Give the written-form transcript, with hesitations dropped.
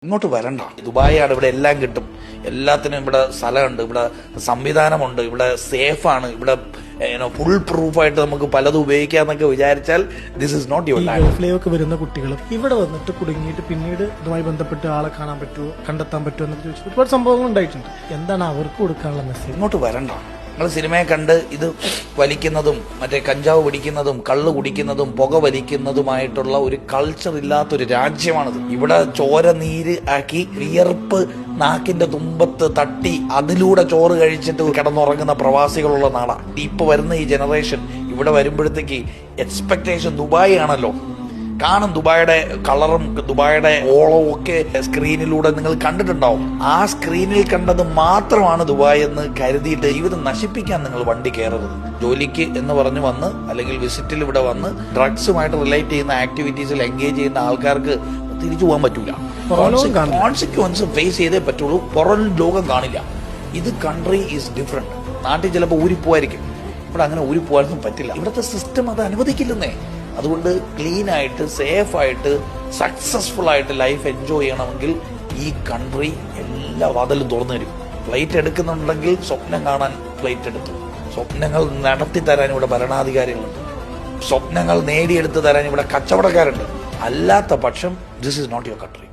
ഇങ്ങോട്ട് വരണ്ട. ദുബായാണ്, ഇവിടെ എല്ലാം കിട്ടും, എല്ലാത്തിനും ഇവിടെ സ്ഥലമുണ്ട്, ഇവിടെ സംവിധാനമുണ്ട്, ഇവിടെ സേഫാണ്, ഇവിടെ ഫുൾ പ്രൂഫായിട്ട് നമുക്ക് പലതും ഉപയോഗിക്കാന്നൊക്കെ വിചാരിച്ചാൽ this is not your land. ഗൾഫിലേക്ക് വരുന്ന കുട്ടികൾ ഇവിടെ വന്നിട്ട് കുടുങ്ങിയിട്ട് പിന്നീട് ഇതുമായി ബന്ധപ്പെട്ട് ആളെ കാണാൻ പറ്റുമോ, കണ്ടെത്താൻ പറ്റുമോ എന്നൊക്കെ ചോദിച്ചു ഒരുപാട് സംഭവങ്ങൾ ഉണ്ടായിട്ടുണ്ട്. എന്താണ് അവർക്ക് കൊടുക്കാനുള്ള മെസ്സേജ്? ഇങ്ങോട്ട് വരണ്ട. നിങ്ങൾ സിനിമയെ കണ്ട് ഇത് വലിക്കുന്നതും മറ്റേ കഞ്ചാവ് പിടിക്കുന്നതും കള്ള് കുടിക്കുന്നതും പുക വലിക്കുന്നതുമായിട്ടുള്ള ഒരു കൾച്ചർ ഇല്ലാത്തൊരു രാജ്യമാണിത്. ഇവിടെ ചോര നീര് ആക്കി വിയർപ്പ് നാക്കിന്റെ തുമ്പത്ത് തട്ടി അതിലൂടെ ചോറ് കഴിച്ചിട്ട് കിടന്നുറങ്ങുന്ന പ്രവാസികളുള്ള നാടാണ് ഇപ്പൊ വരുന്ന ഈ ജനറേഷൻ. ഇവിടെ വരുമ്പോഴത്തേക്ക് എക്സ്പെക്ടേഷൻ ദുബായ് ആണല്ലോ, കാണും ദുബായുടെ കളറും ദുബായുടെ ഓളവും ഒക്കെ സ്ക്രീനിലൂടെ നിങ്ങൾ കണ്ടിട്ടുണ്ടാവും. ആ സ്ക്രീനിൽ കണ്ടത് മാത്രമാണ് ദുബായ് എന്ന് കരുതിയിട്ട് ജീവിതം നശിപ്പിക്കാൻ നിങ്ങൾ വണ്ടി കയറരുത്. ജോലിക്ക് എന്ന് പറഞ്ഞു വന്ന് അല്ലെങ്കിൽ വിസിറ്റിൽ ഇവിടെ വന്ന് ഡ്രഗ്സുമായിട്ട് റിലേറ്റ് ചെയ്യുന്ന ആക്ടിവിറ്റീസിൽ എൻഗേജ് ചെയ്യുന്ന ആൾക്കാർക്ക് തിരിച്ചു പോകാൻ പറ്റൂല. കോൺസിക്വൻസ് ഫേസ് ചെയ്തേ പറ്റുള്ളൂ. പുറം ലോകം കാണില്ല. ഇത് കൺട്രി ഈസ് ഡിഫറെന്റ്. നാട്ടിൽ ചിലപ്പോൾ ഊരിപ്പോവായിരിക്കും, ഇവിടെ അങ്ങനെ ഊരിപ്പോവാനൊന്നും പറ്റില്ല. ഇവിടുത്തെ സിസ്റ്റം അത് അനുവദിക്കില്ലെന്നേ. അതുകൊണ്ട് ക്ലീൻ ആയിട്ട് സേഫ് ആയിട്ട് സക്സസ്ഫുൾ ആയിട്ട് ലൈഫ് എൻജോയ് ചെയ്യണമെങ്കിൽ ഈ കൺട്രി എല്ലാ വാതിലും തുറന്നു തരും. ഫ്ലൈറ്റ് എടുക്കുന്നുണ്ടെങ്കിൽ സ്വപ്നം കാണാൻ ഫ്ലൈറ്റ് എടുത്തു, സ്വപ്നങ്ങൾ നടത്തി തരാൻ ഇവിടെ ഭരണാധികാരികളുണ്ട്, സ്വപ്നങ്ങൾ നേടിയെടുത്ത് തരാൻ ഇവിടെ കച്ചവടക്കാരുണ്ട്. അല്ലാത്ത പക്ഷം this is not your country.